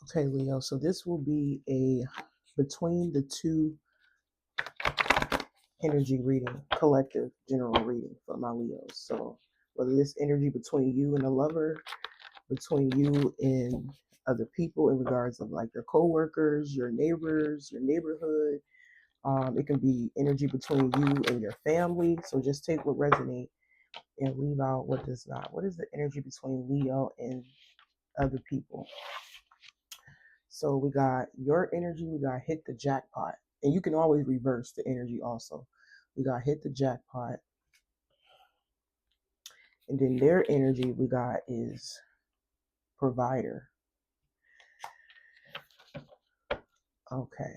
Okay, Leo. So this will be a between the two energy reading, collective general reading for my Leos. So whether this energy between you and a lover, between you and other people in regards of like your coworkers, your neighbors, your neighborhood. It can be energy between you and your family. So just take what resonates and leave out what does not. What is the energy between Leo and other people? So we got your energy, we got hit the jackpot. And you can always reverse the energy also. We got hit the jackpot. And then their energy we got is provider. Okay.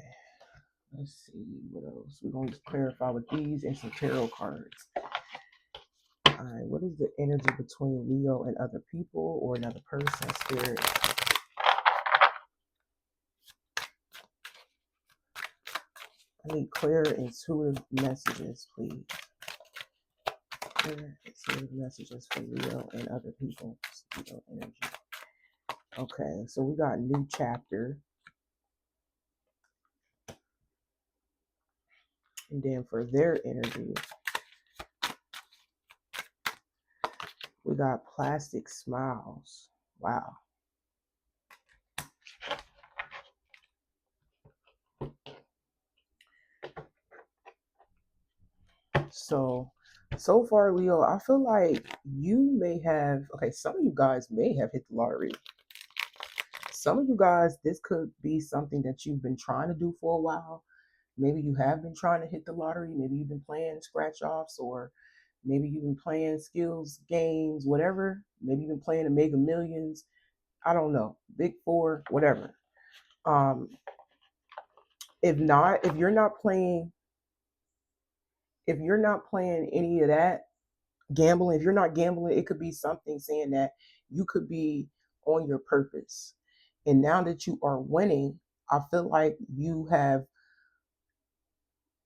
Let's see what else. We're going to clarify with these and some tarot cards. All right. What is the energy between Leo and other people or another person, spirit? I need clear, intuitive messages, please. Clear, intuitive messages for Leo and other people. Leo energy. Okay. So we got new chapter. And then for their energy, we got plastic smiles. Wow. So far, Leo, I feel like you may have, okay, some of you guys may have hit the lottery. Some of you guys, this could be something that you've been trying to do for a while. Maybe you have been trying to hit the lottery. Maybe you've been playing scratch offs, or maybe you've been playing skills games, whatever. Maybe you've been playing the Mega Millions. I don't know, Big Four, whatever. Um, if not, if you're not playing any of that, gambling, if you're not gambling, it could be something saying that you could be on your purpose. And now that you are winning, I feel like you have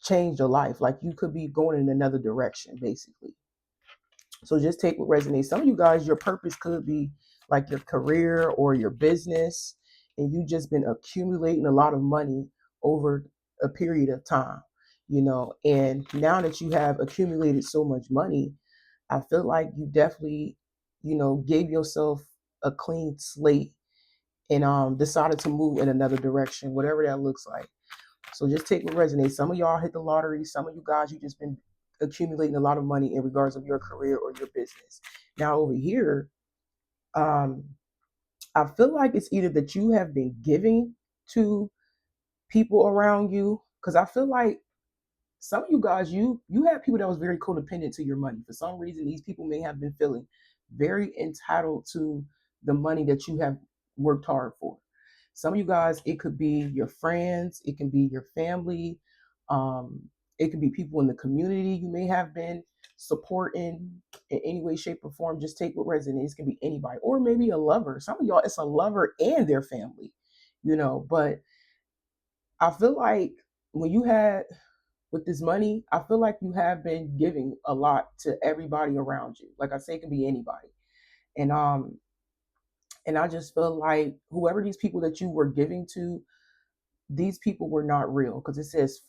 changed your life. Like you could be going in another direction, basically. So just take what resonates. Some of you guys, your purpose could be like your career or your business, and you just been accumulating a lot of money over a period of time, and now that you have accumulated so much money, I feel like you definitely, gave yourself a clean slate and decided to move in another direction, whatever that looks like. So just take what resonates. Some of y'all hit the lottery. Some of you guys, you just been accumulating a lot of money in regards of your career or your business. Now over here, um, I feel like it's either that you have been giving to people around you, because I feel like some of you guys, you have people that was very codependent to your money. For some reason, these people may have been feeling very entitled to the money that you have worked hard for. Some of you guys, it could be your friends, it can be your family, um, it could be people in the community you may have been supporting in any way, shape, or form. Just take what resonates. It can be anybody, or maybe a lover. Some of y'all, it's a lover and their family, But I feel like when you had with this money, I feel like you have been giving a lot to everybody around you. Like I say, it can be anybody. And I just feel like whoever these people that you were giving to, these people were not real, because it says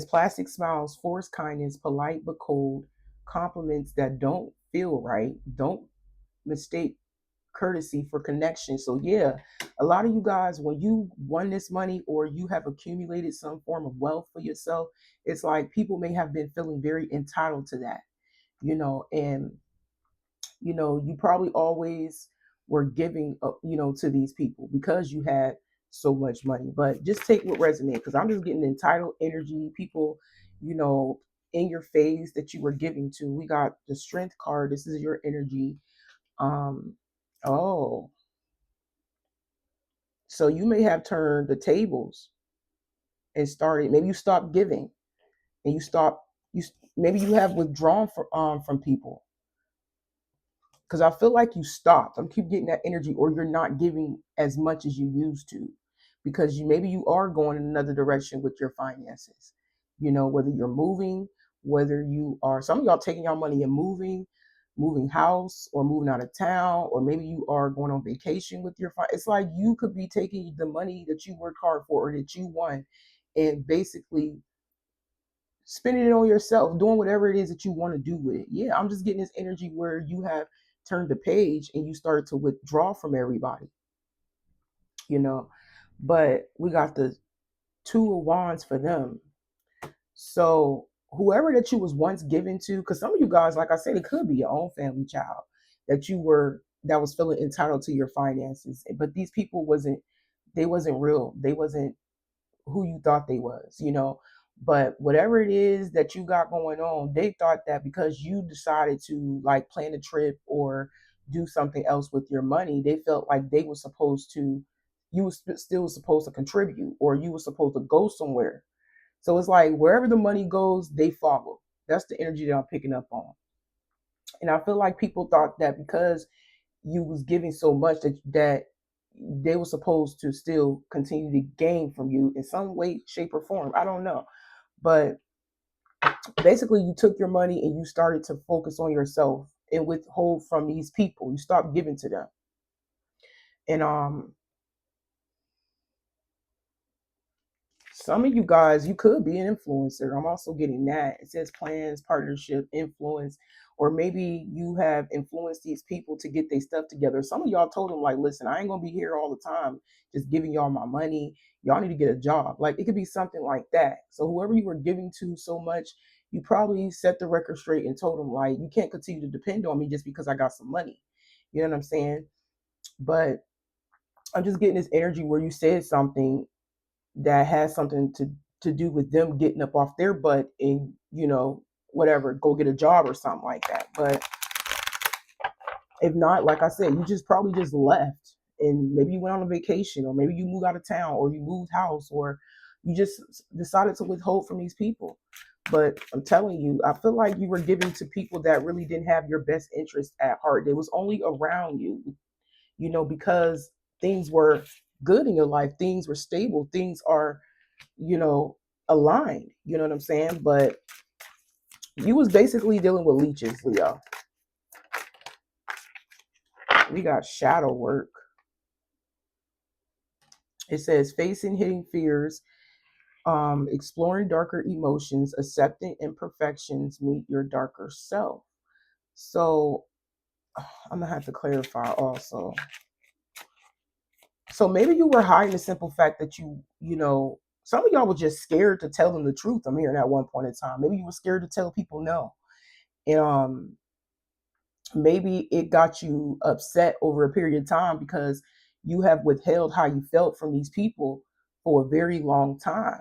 plastic smiles, forced kindness, polite but cold, compliments that don't feel right, don't mistake courtesy for connection. So yeah, a lot of you guys, when you won this money or you have accumulated some form of wealth for yourself, it's like people may have been feeling very entitled to that, and you probably always were giving to these people because you had so much money. But just take what resonates, because I'm just getting entitled energy, people, you know in your phase that you were giving to. We got the strength card. This is your energy. Um oh So you may have turned the tables and started. Maybe you stopped giving, and you stop. You maybe you have withdrawn from people, because I feel like you stopped. I'm keep getting that energy, or you're not giving as much as you used to, because maybe you are going in another direction with your finances. Whether you're moving, whether you are, some of y'all taking your money and moving. moving house or moving out of town, or maybe you are going on vacation with your friend. It's like you could be taking the money that you worked hard for or that you won and basically spending it on yourself, doing whatever it is that you want to do with it. Yeah, I'm just getting this energy where you have turned the page and you started to withdraw from everybody, you know. But we got the two of wands for them. So whoever that you was once given to, because some of you guys, like I said, it could be your own family child that you were that was feeling entitled to your finances. But these people wasn't real. They wasn't who you thought they was, you know. But whatever it is that you got going on, they thought that because you decided to like plan a trip or do something else with your money, they felt like they were supposed to, you was still supposed to contribute or you were supposed to go somewhere. So it's like wherever the money goes, they follow. That's the energy that I'm picking up on. And I feel like people thought that because you was giving so much that they were supposed to still continue to gain from you in some way, shape, or form. I don't know. But basically you took your money and you started to focus on yourself and withhold from these people. You stopped giving to them. And some of you guys, you could be an influencer. I'm also getting that. It says plans, partnership, influence, or maybe you have influenced these people to get their stuff together. Some of y'all told them, like, listen, I ain't gonna be here all the time just giving y'all my money. Y'all need to get a job. Like, it could be something like that. So whoever you were giving to so much, you probably set the record straight and told them, like, you can't continue to depend on me just because I got some money. You know what I'm saying? But I'm just getting this energy where you said something that has something to do with them getting up off their butt and, you know, whatever, go get a job or something like that. But if not, like I said, you just probably just left and maybe you went on a vacation or maybe you moved out of town or you moved house or you just decided to withhold from these people. But I'm telling you, I feel like you were giving to people that really didn't have your best interest at heart. They was only around you, you know, because things were good in your life, things were stable, things are, you know, aligned. You know what I'm saying? But you was basically dealing with leeches, Leo. We got shadow work. It says facing hidden fears, exploring darker emotions, accepting imperfections, meet your darker self. So I'm gonna have to clarify also. So maybe you were hiding the simple fact that you know, some of y'all were just scared to tell them the truth. I'm hearing at one point in time. Maybe you were scared to tell people no. And maybe it got you upset over a period of time because you have withheld how you felt from these people for a very long time.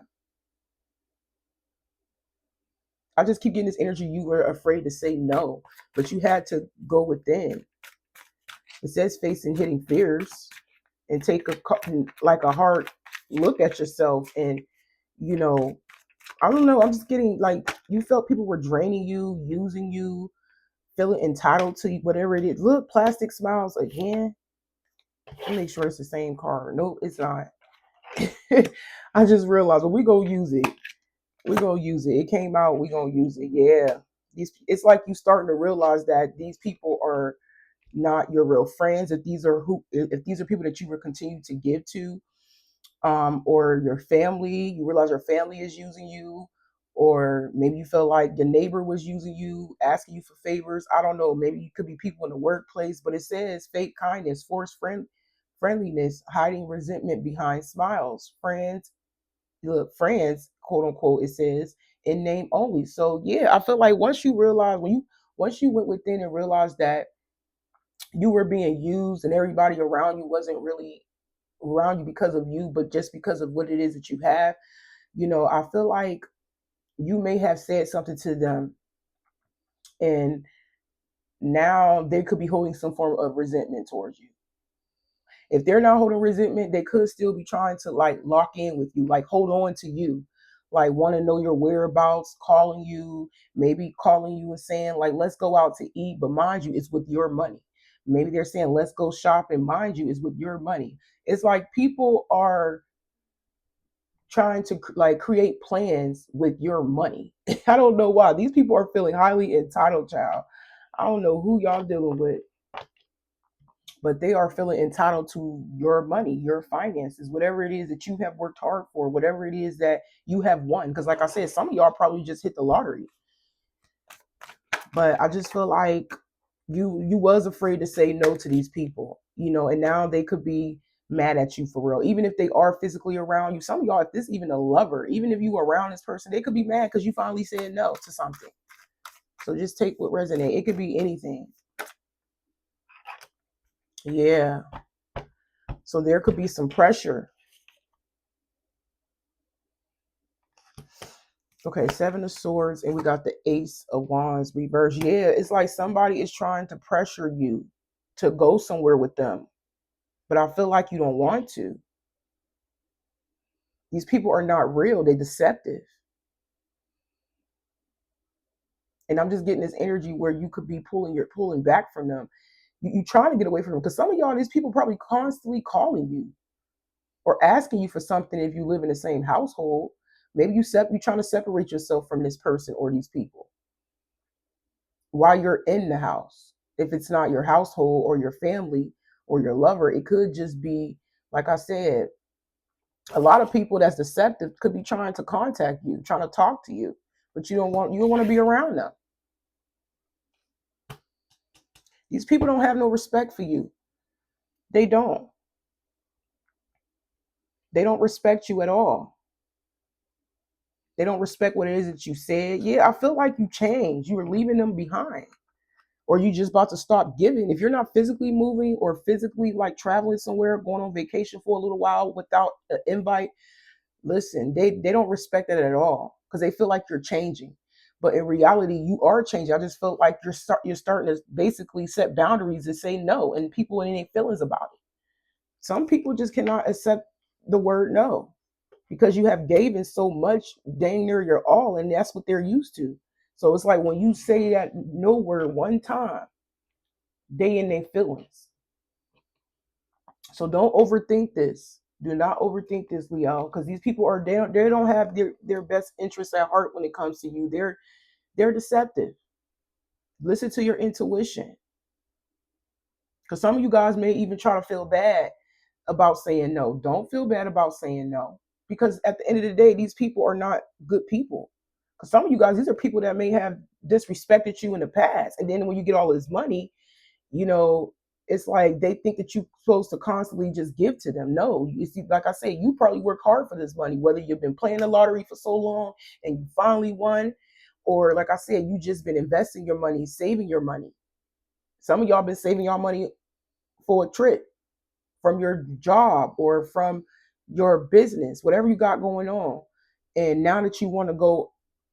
I just keep getting this energy you were afraid to say no, but you had to go within. It says facing hidden fears and take a hard look at yourself and, you know, I don't know, I'm just getting like you felt people were draining you, using you, feeling entitled to whatever it is. Look, plastic smiles again. Let me make sure it's the same card. Nope, it's not. I just realized, well, we gonna use it. We gonna use it. It came out. We gonna use it. Yeah. It's like you starting to realize that these people are not your real friends. If these are people that you were continuing to give to, or your family, you realize your family is using you, or maybe you feel like your neighbor was using you, asking you for favors. I don't know. Maybe it could be people in the workplace, but it says fake kindness, forced friendliness, hiding resentment behind smiles, friends, quote unquote. It says in name only. So yeah, I feel like once you went within and realized that you were being used and everybody around you wasn't really around you because of you, but just because of what it is that you have, you know, I feel like you may have said something to them and now they could be holding some form of resentment towards you. If they're not holding resentment, they could still be trying to like lock in with you, like hold on to you, like want to know your whereabouts, calling you, maybe calling you and saying, like, let's go out to eat. But mind you, it's with your money. Maybe they're saying, let's go shopping. Mind you, it's with your money. It's like people are trying to like create plans with your money. I don't know why. These people are feeling highly entitled, child. I don't know who y'all dealing with, but they are feeling entitled to your money, your finances, whatever it is that you have worked hard for, whatever it is that you have won. Because like I said, some of y'all probably just hit the lottery. But I just feel like you was afraid to say no to these people, and now they could be mad at you for real. Even if they are physically around you, some of y'all, if this even a lover, even if you are around this person, they could be mad because you finally said no to something. So just take what resonates. It could be anything. Yeah. So there could be some pressure. Okay, Seven of Swords, and we got the Ace of Wands reverse. Yeah, it's like somebody is trying to pressure you to go somewhere with them, but I feel like you don't want to. These people are not real. They're deceptive. And I'm just getting this energy where you could be pulling back from them. You trying to get away from them. Because some of y'all, these people probably constantly calling you or asking you for something if you live in the same household. Maybe you're trying to separate yourself from this person or these people while you're in the house. If it's not your household or your family or your lover, it could just be, like I said, a lot of people that's deceptive could be trying to contact you, trying to talk to you, but you don't want to be around them. These people don't have no respect for you. They don't. They don't respect you at all. They don't respect what it is that you said. Yeah, I feel like you changed. You were leaving them behind. Or you just about to stop giving. If you're not physically moving or physically like traveling somewhere, going on vacation for a little while without an invite, listen, they don't respect that at all because they feel like you're changing. But in reality, you are changing. I just feel like you're starting to basically set boundaries and say no, and people ain't any feelings about it. Some people just cannot accept the word no because you have given so much, dang near your all, and that's what they're used to. So it's like when you say that no word one time, they in their feelings. So don't overthink this. Do not overthink this, Leo, because these people are they don't have their best interests at heart when it comes to you. They're deceptive. Listen to your intuition. Because some of you guys may even try to feel bad about saying no. Don't feel bad about saying no. Because at the end of the day, these people are not good people. Because some of you guys, these are people that may have disrespected you in the past. And then when you get all this money, you know, it's like they think that you're supposed to constantly just give to them. No, you see, like I said, you probably work hard for this money, whether you've been playing the lottery for so long and you finally won, or like I said, you just been investing your money, saving your money. Some of y'all been saving your money for a trip from your job or from your business, whatever you got going on. And now that you want to go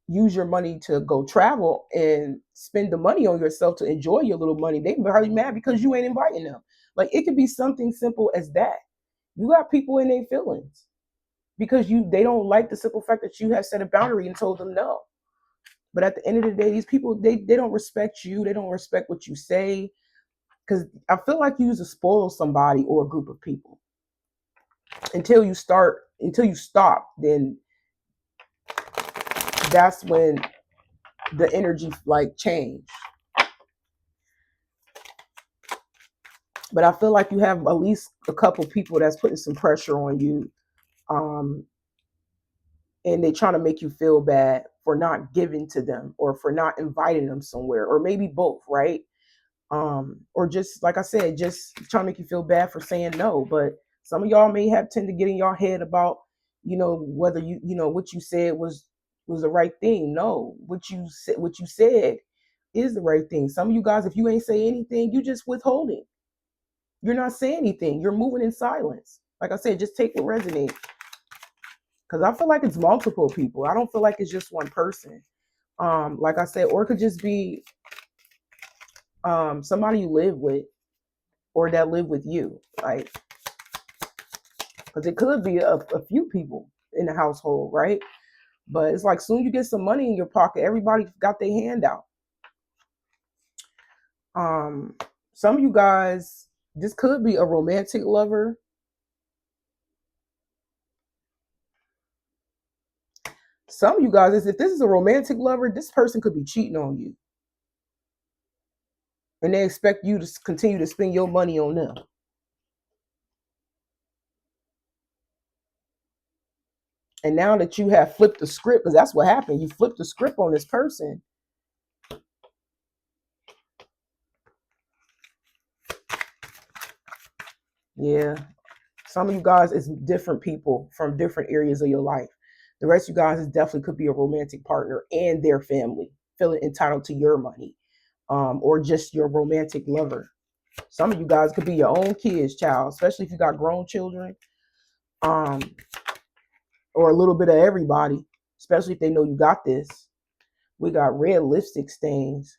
use your money to go travel and spend the money on yourself to enjoy your little money, they probably mad because you ain't inviting them. Like it could be something simple as that. You got people in their feelings because they don't like the simple fact that you have set a boundary and told them no. But at the end of the day, these people they don't respect you. They don't respect what you say. Because I feel like you used to spoil somebody or a group of people until you stop, then that's when the energy like change. But I feel like you have at least a couple people that's putting some pressure on you, um, and they trying to make you feel bad for not giving to them or for not inviting them somewhere, or maybe both, right? Or just like I said, just trying to make you feel bad for saying no. But some of y'all may have tend to get in your head about, whether what you said was the right thing. No, what you said is the right thing. Some of you guys, if you ain't say anything, you just withholding. You're not saying anything. You're moving in silence. Like I said, just take what resonates. Because I feel like it's multiple people. I don't feel like it's just one person. Like I said, or it could just be somebody you live with or that live with you, like, because it could be a few people in the household, right? But it's like soon you get some money in your pocket, everybody got their hand out. Some of you guys, this could be a romantic lover. Some of you guys, if this is a romantic lover, this person could be cheating on you. And they expect you to continue to spend your money on them. And now that you have flipped the script, because that's what happened, you flipped the script on this person. Yeah. Some of you guys is different people from different areas of your life. The rest of you guys is definitely could be a romantic partner and their family feeling entitled to your money, or just your romantic lover. Some of you guys could be your own kids, child, especially if you got grown children, um, or a little bit of everybody, especially if they know you got this. We got red lipstick stains.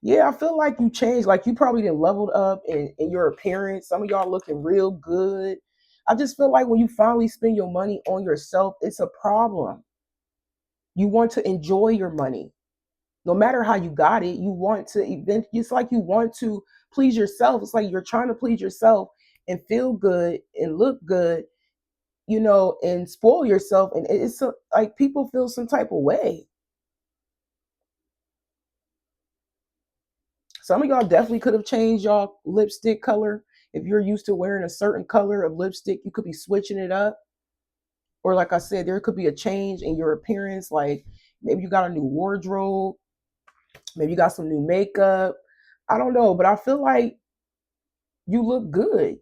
Yeah, I feel like you changed. Like you probably didn't leveled up in your appearance. Some of y'all looking real good. I just feel like when you finally spend your money on yourself, it's a problem. You want to enjoy your money. No matter how you got it, you want to event it's like you want to please yourself. It's like you're trying to please yourself and feel good and look good, and spoil yourself. And it's like people feel some type of way. Some of y'all definitely could have changed y'all lipstick color. If you're used to wearing a certain color of lipstick, you could be switching it up. Or like I said, there could be a change in your appearance. Like maybe you got a new wardrobe, maybe you got some new makeup. I don't know, but I feel like you look good.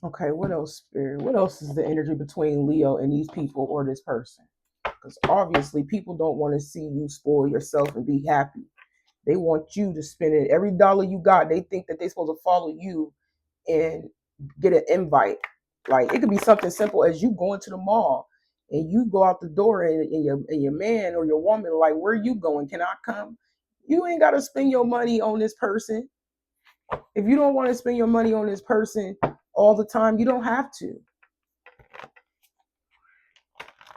Okay, what else, Spirit? What else is the energy between Leo and these people or this person? Because obviously, people don't want to see you spoil yourself and be happy. They want you to spend it. Every dollar you got, they think that they're supposed to follow you and get an invite. Like it could be something simple as you going to the mall and you go out the door and your man or your woman like, where are you going? Can I come? You ain't got to spend your money on this person. If you don't want to spend your money on this person all the time, you don't have to.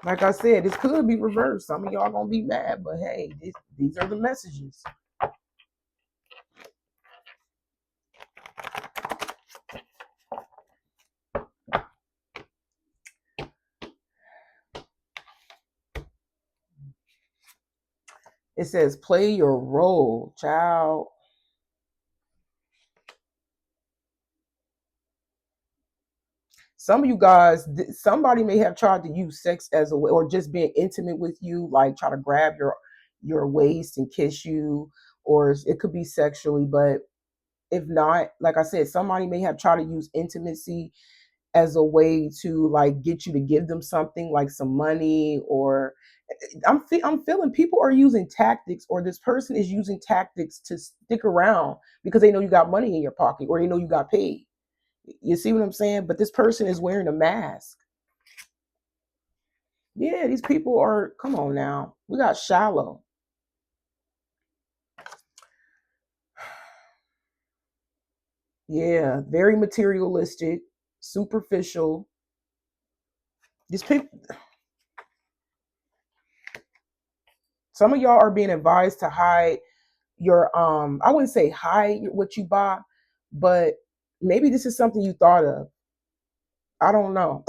Like I said, this could be reversed. Some of y'all gonna be mad, but hey, these are the messages. It says play your role, child. Some of you guys, somebody may have tried to use sex as a way, or just being intimate with you, like try to grab your waist and kiss you, or it could be sexually. But if not, like I said, somebody may have tried to use intimacy as a way to like get you to give them something, like some money, or I'm feeling people are using tactics, or this person is using tactics to stick around because they know you got money in your pocket, or they know you got paid. You see what I'm saying? But this person is wearing a mask. Yeah, these people are, come on now. We got shallow. Yeah, very materialistic, superficial. These people, some of y'all are being advised to hide your, I wouldn't say hide what you buy, but maybe this is something you thought of. I don't know.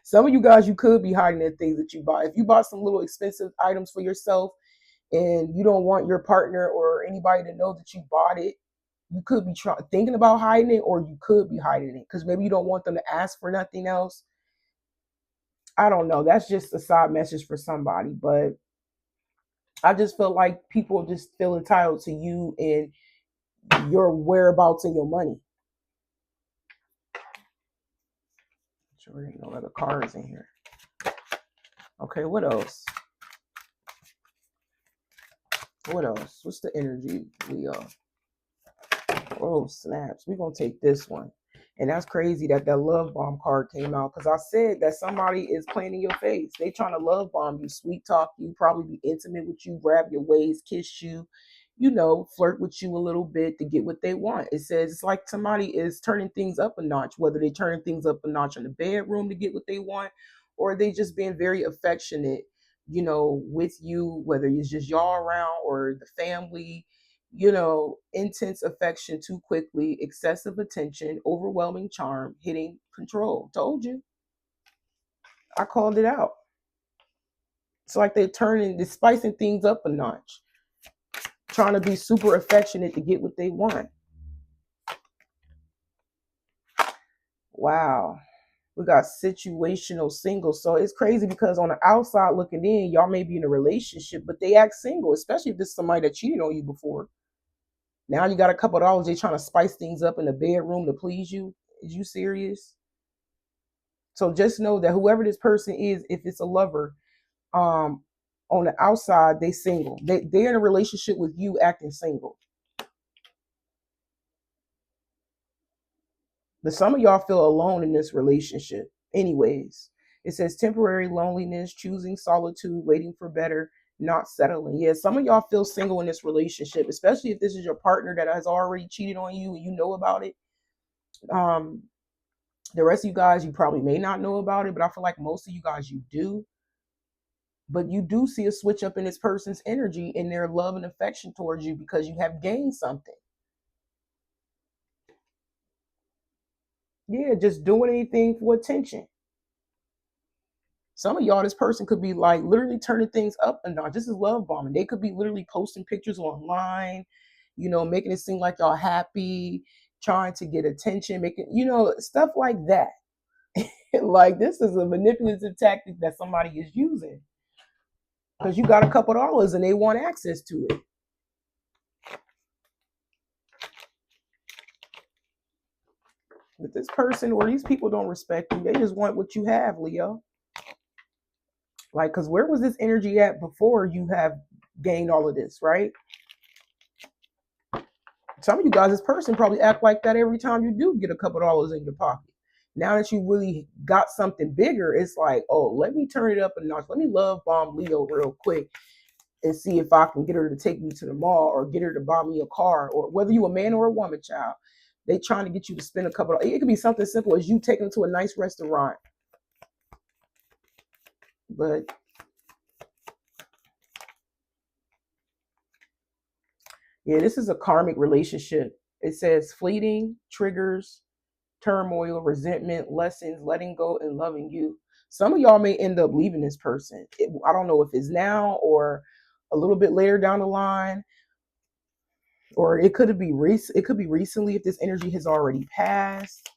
Some of you guys, you could be hiding the things that you buy. If you bought some little expensive items for yourself and you don't want your partner or anybody to know that you bought it, you could be thinking about hiding it, or you could be hiding it because maybe you don't want them to ask for nothing else. I don't know. That's just a side message for somebody, but I just feel like people just feel entitled to you and your whereabouts and your money. Sure, ain't no other cards in here. Okay, what else? What else? What's the energy, Leo? Oh, snaps. We're going to take this one. And that's crazy that love bomb card came out, because I said that somebody is playing in your face. They trying to love bomb you, sweet talk you, probably be intimate with you, grab your waist, kiss you, flirt with you a little bit to get what they want. It says it's like somebody is turning things up a notch, whether they turning things up a notch in the bedroom to get what they want, or they just being very affectionate, with you, whether it's just y'all around or the family. Intense affection too quickly, excessive attention, overwhelming charm, hitting control. Told you. I called it out. It's like they're spicing things up a notch, trying to be super affectionate to get what they want. Wow. We got situational single. So it's crazy because on the outside looking in, y'all may be in a relationship, but they act single, especially if this is somebody that cheated on you before. Now you got a couple of dollars, they trying to spice things up in the bedroom to please you. Is you serious? So just know that whoever this person is, if it's a lover, um, on the outside, they single. They're in a relationship with you acting single. But some of y'all feel alone in this relationship. Anyways, it says temporary loneliness, choosing solitude, waiting for better, not settling. Yeah, some of y'all feel single in this relationship, especially if this is your partner that has already cheated on you and you know about it. Um, the rest of you guys, you probably may not know about it, but I feel like most of you guys, you do. But you do see a switch up in this person's energy in their love and affection towards you because you have gained something. Yeah, just doing anything for attention. Some of y'all, this person could be like literally turning things up a notch. This is love bombing. They could be literally posting pictures online, making it seem like y'all happy, trying to get attention, making, stuff like that. Like this is a manipulative tactic that somebody is using because you got a couple dollars and they want access to it. But this person or these people don't respect you. They just want what you have, Leo. Like, because where was this energy at before you have gained all of this, right? Some of you guys, this person probably act like that every time you do get a couple dollars in your pocket. Now that you really got something bigger, it's like, oh, let me turn it up a notch. Let me love bomb Leo real quick and see if I can get her to take me to the mall or get her to buy me a car, or whether you a man or a woman, child. They trying to get you to spend a couple. It could be something simple as you taking them to a nice restaurant. But yeah, this is a karmic relationship. It says fleeting, triggers, turmoil, resentment, lessons, letting go, and loving you. Some of y'all may end up leaving this person. I don't know if it's now or a little bit later down the line, or it could be it could be recently if this energy has already passed.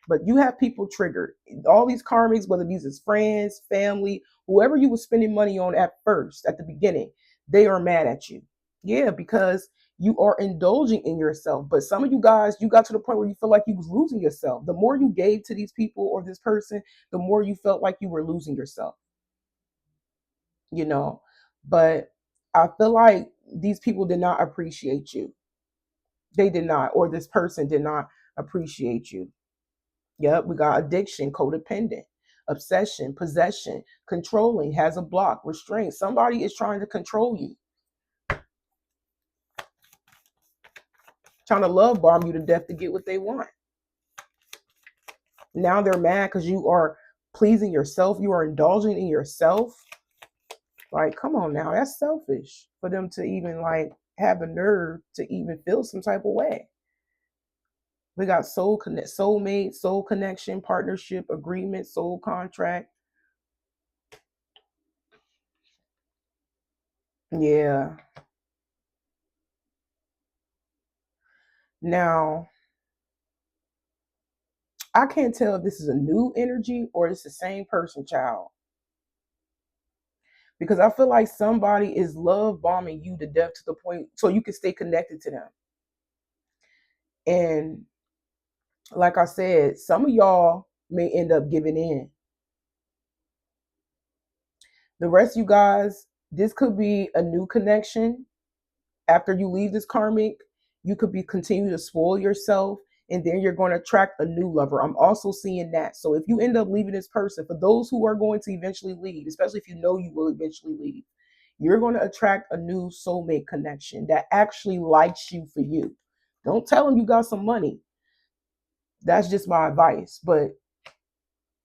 But you have people triggered. All these karmics, whether these is friends, family, whoever you were spending money on at first, at the beginning, they are mad at you. Yeah, because you are indulging in yourself. But some of you guys, you got to the point where you feel like you was losing yourself. The more you gave to these people or this person, the more you felt like you were losing yourself. You know, but I feel like these people did not appreciate you. They did not, or this person did not appreciate you. Yep, we got addiction, codependent, obsession, possession, controlling, has a block, restraint. Somebody is trying to control you, trying to love bomb you to death to get what they want. Now they're mad because you are pleasing yourself. You are indulging in yourself. Like, come on now, that's selfish for them to even like have the nerve to even feel some type of way. We got soulmate, soul connection, partnership, agreement, soul contract. Yeah. Now, I can't tell if this is a new energy or it's the same person, child. Because I feel like somebody is love bombing you to death to the point so you can stay connected to them. And like I said, some of y'all may end up giving in. The rest of you guys, this could be a new connection. After you leave this karmic, you could be continue to spoil yourself and then you're going to attract a new lover. I'm also seeing that. So if you end up leaving this person, for those who are going to eventually leave, especially if you know you will eventually leave, you're going to attract a new soulmate connection that actually likes you for you. Don't tell them you got some money. That's just my advice. But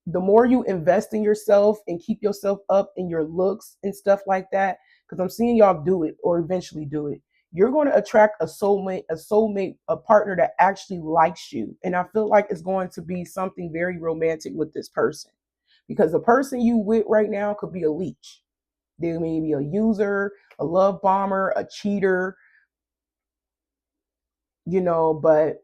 the more you invest in yourself and keep yourself up in your looks and stuff like that, because I'm seeing y'all do it or eventually do it, you're going to attract a partner that actually likes you. And I feel like it's going to be something very romantic with this person because the person you with right now could be a leech. They may be a user, a love bomber, a cheater, but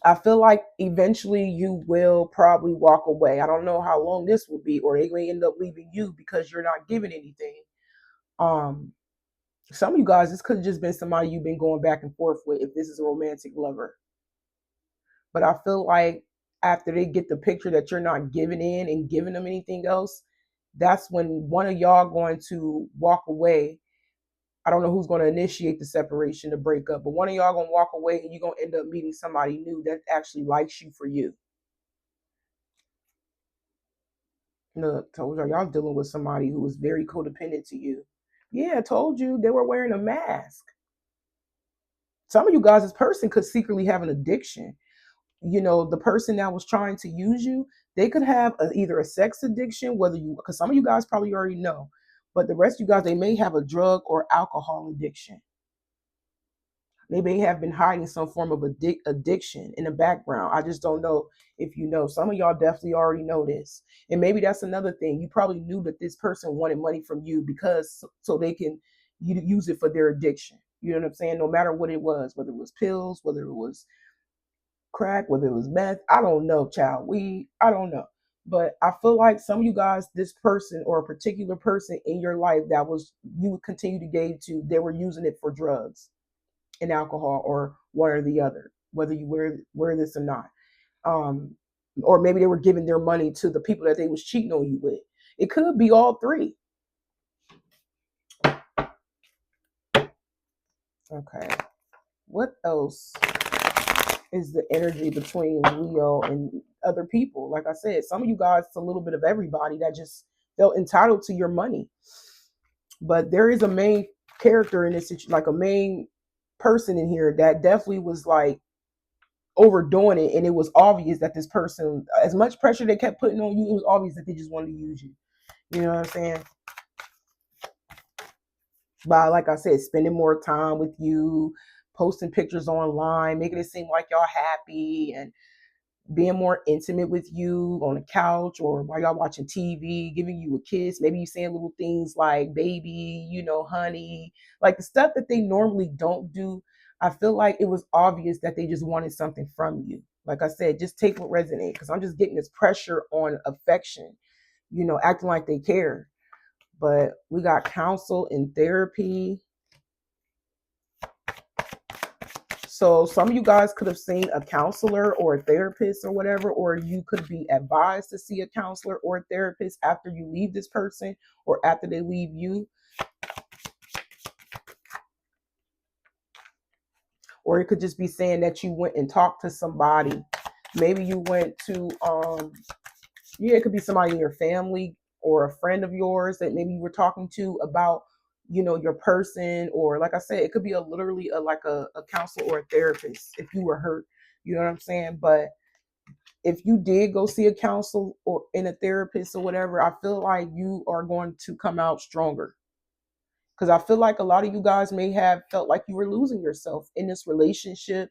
I feel like eventually you will probably walk away. I don't know how long this will be, or they may end up leaving you because you're not giving anything. Um, some of you guys, this could have just been somebody you've been going back and forth with if this is a romantic lover. But I feel like after they get the picture that you're not giving in and giving them anything else, that's when one of y'all going to walk away. I don't know who's going to initiate the separation, the breakup, but one of y'all going to walk away and you're going to end up meeting somebody new that actually likes you for you. Look, told y'all dealing with somebody who was very codependent to you. Yeah, I told you they were wearing a mask. Some of you guys, this person could secretly have an addiction. The person that was trying to use you, they could have either a sex addiction, because some of you guys probably already know, but the rest of you guys, they may have a drug or alcohol addiction. They may have been hiding some form of addiction in the background. I just don't know if you know. Some of y'all definitely already know this. And maybe that's another thing. You probably knew that this person wanted money from you because so they can use it for their addiction. You know what I'm saying? No matter what it was, whether it was pills, whether it was crack, whether it was meth, I don't know, child. I don't know. But I feel like some of you guys, this person or a particular person in your life that was you would continue to gave to, they were using it for drugs and alcohol or one or the other, whether you wear this or not. Or maybe they were giving their money to the people that they was cheating on you with. It could be all three. Okay. What else is the energy between Leo and other people? Like I said, some of you guys, it's a little bit of everybody that just felt entitled to your money. But there is a main character in this situation, like a main person in here that definitely was like overdoing it, and it was obvious that this person, as much pressure they kept putting on you, it was obvious that they just wanted to use you. You know what I'm saying? By, like I said, spending more time with you, posting pictures online, making it seem like y'all happy, and being more intimate with you on the couch or while y'all watching TV, giving you a kiss. Maybe you saying little things like baby, honey, like the stuff that they normally don't do. I feel like it was obvious that they just wanted something from you. Like I said, just take what resonates, because I'm just getting this pressure on affection, acting like they care. But we got counsel and therapy. So some of you guys could have seen a counselor or a therapist or whatever, or you could be advised to see a counselor or a therapist after you leave this person or after they leave you. Or it could just be saying that you went and talked to somebody. Maybe you went to, it could be somebody in your family or a friend of yours that maybe you were talking to about your person, or like I said, it could be literally a counselor or a therapist if you were hurt. You know what I'm saying? But if you did go see a counselor or in a therapist or whatever, I feel like you are going to come out stronger. Because I feel like a lot of you guys may have felt like you were losing yourself in this relationship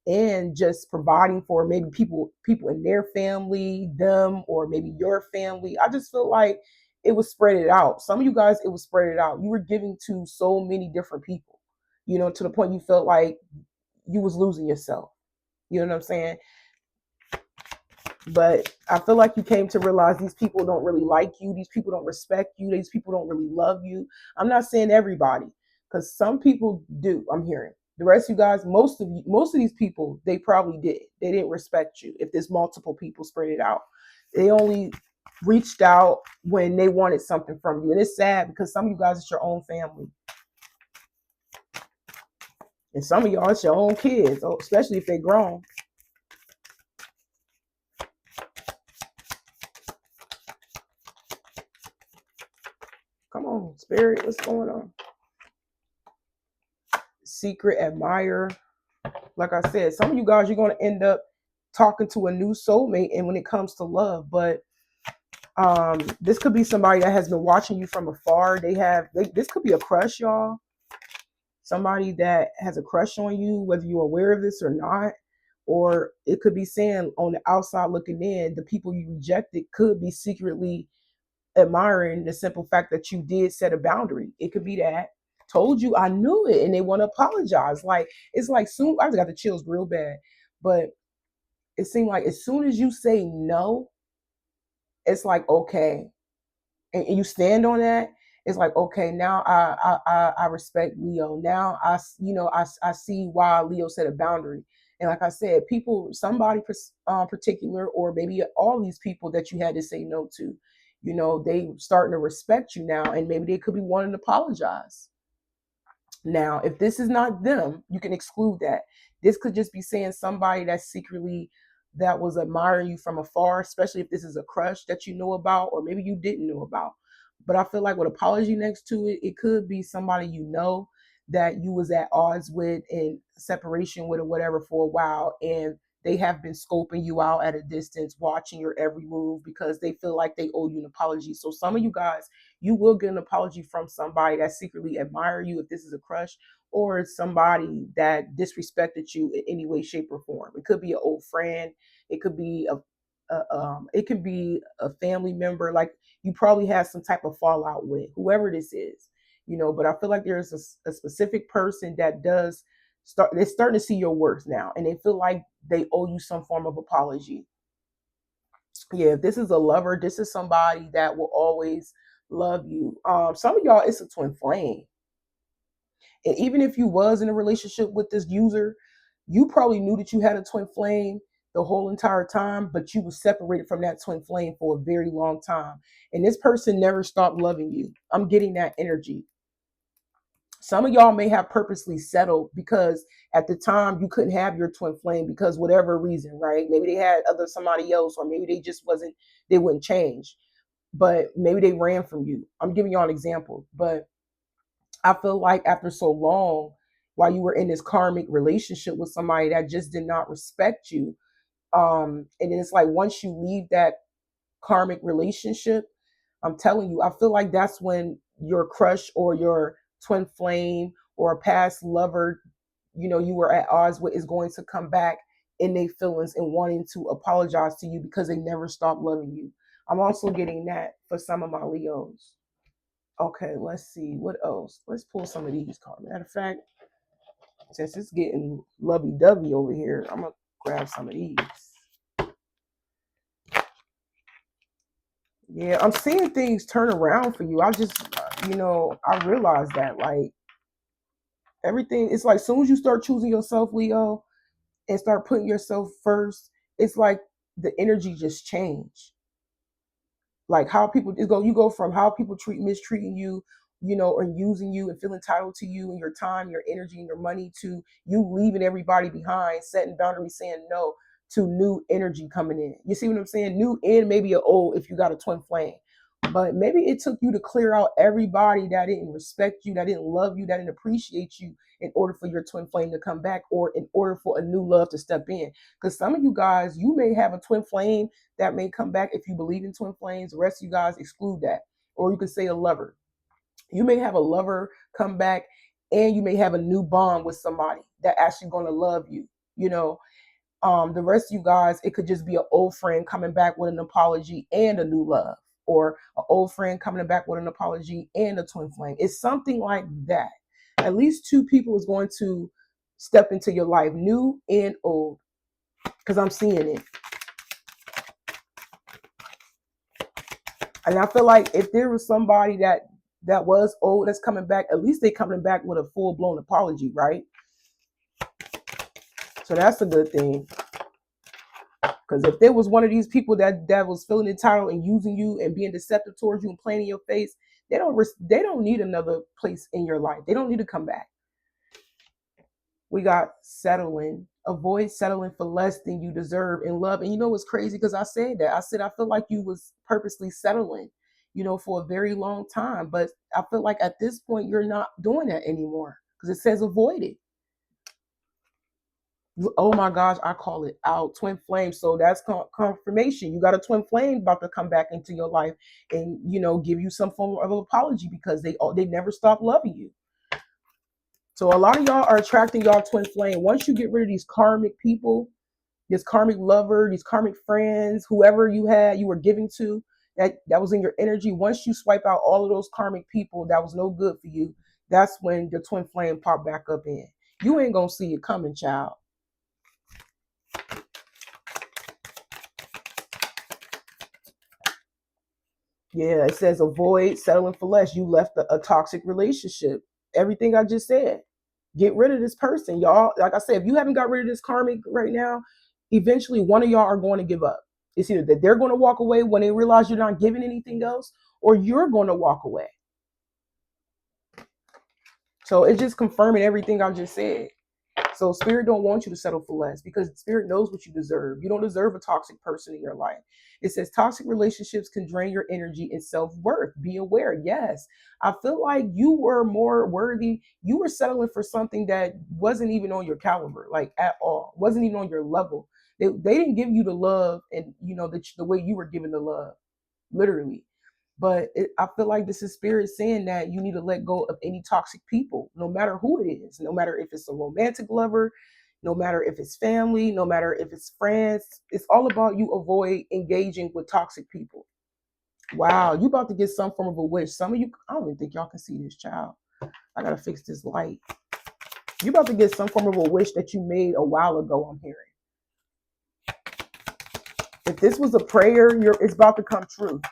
and just providing for maybe people in their family, them, or maybe your family. I just feel like it was spread it out. Some of you guys, it was spread it out. You were giving to so many different people, to the point you felt like you was losing yourself. You know what I'm saying? But I feel like you came to realize these people don't really like you. These people don't respect you. These people don't really love you. I'm not saying everybody, because some people do. I'm hearing the rest of you guys. Most of these people, they probably did. They didn't respect you. If there's multiple people spread it out, they only reached out when they wanted something from you, and it's sad because some of you guys, it's your own family, and some of y'all, it's your own kids, especially if they're grown. Come on, Spirit, what's going on? Secret admirer. Like I said, some of you guys, you're going to end up talking to a new soulmate, and when it comes to love, but this could be somebody that has been watching you from afar. This could be a crush, y'all. Somebody that has a crush on you, whether you're aware of this or not. Or it could be saying on the outside looking in, the people you rejected could be secretly admiring the simple fact that you did set a boundary. It could be that. Told you, I knew it, and they want to apologize. Like, it's like soon, I just got the chills real bad. But it seemed like as soon as you say no, it's like, okay, and you stand on that. It's like, okay, now I respect Leo. Now I see why Leo set a boundary. And like I said, people, somebody particular, or maybe all these people that you had to say no to, they starting to respect you now, and maybe they could be wanting to apologize. Now, if this is not them, you can exclude that. This could just be saying somebody that was admiring you from afar, especially if this is a crush that you know about, or maybe you didn't know about. But I feel like with apology next to it, it could be somebody that you was at odds with, in separation with, or whatever, for a while, and they have been scoping you out at a distance, watching your every move, because they feel like they owe you an apology. So some of you guys, you will get an apology from somebody that secretly admire you, if this is a crush, or somebody that disrespected you in any way, shape, or form. It could be an old friend. It could be it could be a family member. Like, you probably have some type of fallout with whoever this is, But I feel like there's a specific person that does start. They're starting to see your worth now, and they feel like they owe you some form of apology. Yeah, if this is a lover, this is somebody that will always love you. Some of y'all, it's a twin flame. And even if you was in a relationship with this user, you probably knew that you had a twin flame the whole entire time, but you was separated from that twin flame for a very long time. And this person never stopped loving you. I'm getting that energy. Some of y'all may have purposely settled because at the time you couldn't have your twin flame because whatever reason, right? Maybe they had somebody else, or maybe they just they wouldn't change. But maybe they ran from you. I'm giving y'all an example. But I feel like after so long, while you were in this karmic relationship with somebody that just did not respect you, and then it's like once you leave that karmic relationship, I'm telling you, I feel like that's when your crush or your twin flame or a past lover, you were at odds with, is going to come back in their feelings and wanting to apologize to you because they never stopped loving you. I'm also getting that for some of my Leos. Okay, let's see what else. Let's pull some of these cards. Matter of fact, since it's getting lovey-dovey over here, I'm gonna grab some of these. Yeah, I'm seeing things turn around for you. I realize that, like, everything, it's like as soon as you start choosing yourself, Leo, and start putting yourself first, it's like the energy just changed. Like how people you go from how people mistreating you, or using you and feel entitled to you and your time, your energy, and your money, to you leaving everybody behind, setting boundaries, saying no, to new energy coming in. You see what I'm saying? New and maybe an old if you got a twin flame. But maybe it took you to clear out everybody that didn't respect you, that didn't love you, that didn't appreciate you, in order for your twin flame to come back, or in order for a new love to step in. Because some of you guys, you may have a twin flame that may come back if you believe in twin flames. The rest of you guys exclude that. Or you could say a lover. You may have a lover come back, and you may have a new bond with somebody that actually going to love you. The rest of you guys, it could just be an old friend coming back with an apology and a new love, or an old friend coming back with an apology and a twin flame. It's something like that. At least two people is going to step into your life, new and old, because I'm seeing it. And I feel like if there was somebody that was old that's coming back, at least they coming back with a full-blown apology, right? So that's a good thing. Because if there was one of these people that was feeling entitled and using you and being deceptive towards you and playing in your face, they don't need another place in your life. They don't need to come back. We got settling. Avoid settling for less than you deserve in love. And you know what's crazy? Because I said that. I said I feel like you was purposely settling, for a very long time. But I feel like at this point you're not doing that anymore, because it says avoid it. Oh my gosh, I call it out. Twin flame. So that's confirmation. You got a twin flame about to come back into your life and, give you some form of apology, because they never stop loving you. So a lot of y'all are attracting y'all twin flame. Once you get rid of these karmic people, this karmic lover, these karmic friends, whoever you were giving to, that was in your energy. Once you swipe out all of those karmic people that was no good for you, that's when your twin flame pop back up in. You ain't gonna see it coming, child. Yeah, it says avoid settling for less. You left a toxic relationship. Everything I just said. Get rid of this person, y'all. Like I said, if you haven't got rid of this karmic right now, eventually one of y'all are going to give up. It's either that they're going to walk away when they realize you're not giving anything else, or you're going to walk away. So it's just confirming everything I just said. So spirit don't want you to settle for less because spirit knows what you deserve. You don't deserve a toxic person in your life. It says toxic relationships can drain your energy and self-worth. Be aware. Yes. I feel like you were more worthy. You were settling for something that wasn't even on your caliber, like at all. Wasn't even on your level. They didn't give you the love and the way you were given the love, literally. But I feel like this is spirit saying that you need to let go of any toxic people, no matter who it is, no matter if it's a romantic lover, no matter if it's family, no matter if it's friends. It's all about you avoid engaging with toxic people. Wow, you about to get some form of a wish. Some of you, I don't even think y'all can see this, child. I gotta fix this light. You about to get some form of a wish that you made a while ago, I'm hearing. If this was a prayer, it's about to come true.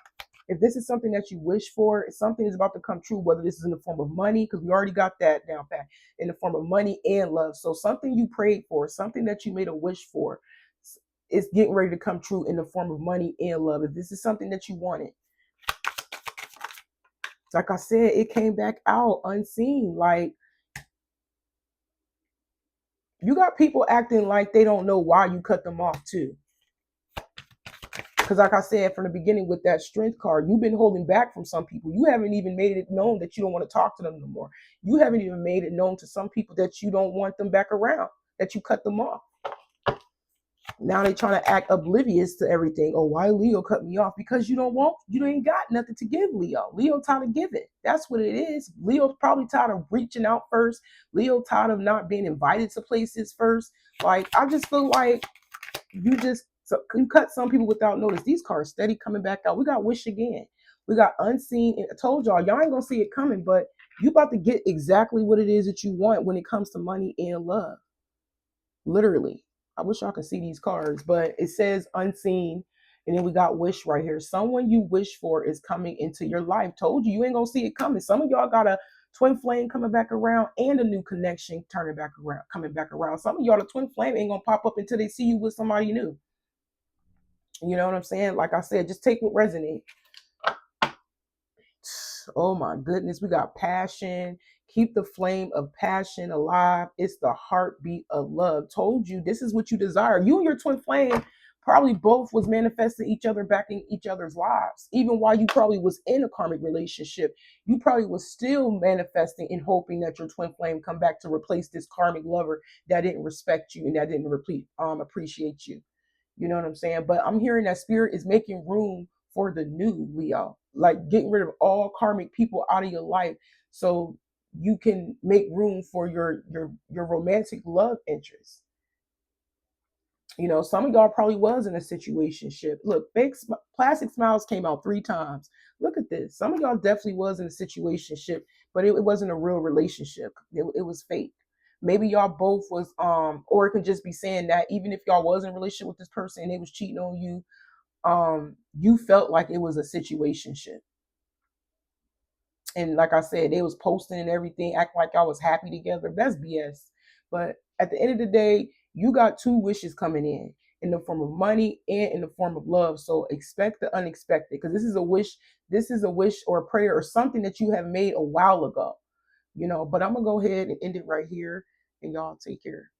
If this is something that you wish for, something is about to come true, whether this is in the form of money, because we already got that down pat, in the form of money and love. So something you prayed for, something that you made a wish for, is getting ready to come true in the form of money and love. If this is something that you wanted, like I said, it came back out unseen. Like, you got people acting like they don't know why you cut them off too. Because like I said from the beginning with that strength card, you've been holding back from some people. You haven't even made it known that you don't want to talk to them no more. You haven't even made it known to some people that you don't want them back around, that you cut them off. Now they trying to act oblivious to everything. Oh, why Leo cut me off? Because you ain't got nothing to give Leo. Leo tired of giving. That's what it is. Leo's probably tired of reaching out first. Leo tired of not being invited to places first. Like, I just feel like you cut some people without notice. These cards steady coming back out. We got wish again. We got unseen. I told y'all ain't gonna see it coming, but you about to get exactly what it is that you want when it comes to money and love. Literally. I wish y'all could see these cards, but it says unseen. And then we got wish right here. Someone you wish for is coming into your life. Told you ain't gonna see it coming. Some of y'all got a twin flame coming back around and a new connection coming back around. Some of y'all, the twin flame ain't gonna pop up until they see you with somebody new. You know what I'm saying? Like I said, just take what resonates. Oh my goodness, we got passion. Keep the flame of passion alive. It's the heartbeat of love. Told you this is what you desire. You and your twin flame probably both was manifesting each other back in each other's lives. Even while you probably was in a karmic relationship, you probably was still manifesting and hoping that your twin flame come back to replace this karmic lover that didn't respect you and that didn't appreciate you. You know what I'm saying? But I'm hearing that spirit is making room for the new, Leo. Like, getting rid of all karmic people out of your life so you can make room for your romantic love interest. You know, some of y'all probably was in a situationship. Look, plastic smiles came out 3 times. Look at this. Some of y'all definitely was in a situationship, but it wasn't a real relationship. It was fake. Maybe y'all both was or it could just be saying that even if y'all was in a relationship with this person and they was cheating on you, you felt like it was a situationship. And like I said, they was posting and everything, acting like y'all was happy together. That's BS. But at the end of the day, you got 2 wishes coming in the form of money and in the form of love. So expect the unexpected, because this is a wish. This is a wish or a prayer or something that you have made a while ago. But I'm gonna go ahead and end it right here, and y'all take care.